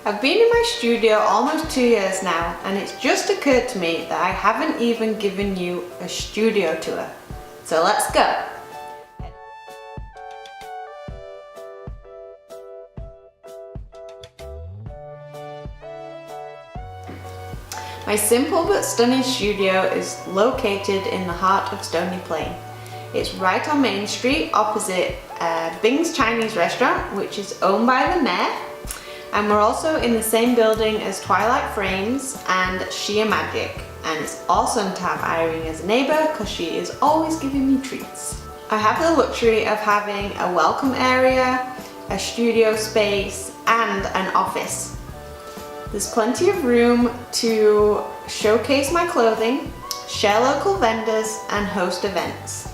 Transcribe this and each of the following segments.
I've been in my studio almost 2 years now, and it's just occurred to me that I haven't even given you a studio tour. So let's go! My simple but stunning studio is located in the heart of Stony Plain. It's right on Main Street opposite Bing's Chinese restaurant, which is owned by the mayor. And we're also in the same building as Twilight Frames and Shia Magic. And it's awesome to have Irene as a neighbour because she is always giving me treats. I have the luxury of having a welcome area, a studio space and an office. There's plenty of room to showcase my clothing, share local vendors and host events.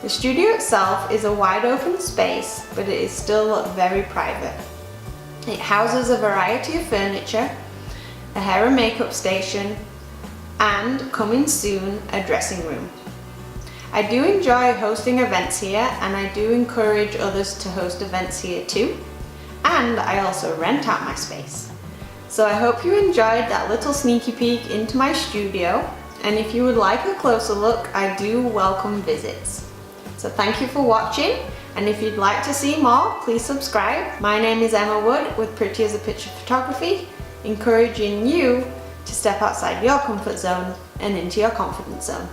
The studio itself is a wide open space, but it is still very private. It houses a variety of furniture, a hair and makeup station, and coming soon, a dressing room. I do enjoy hosting events here, and I do encourage others to host events here too. And I also rent out my space. So I hope you enjoyed that little sneaky peek into my studio, and if you would like a closer look, I do welcome visits. So thank you for watching, and if you'd like to see more, please subscribe. My name is Emma Wood with Pretty as a Picture Photography, encouraging you to step outside your comfort zone and into your confidence zone.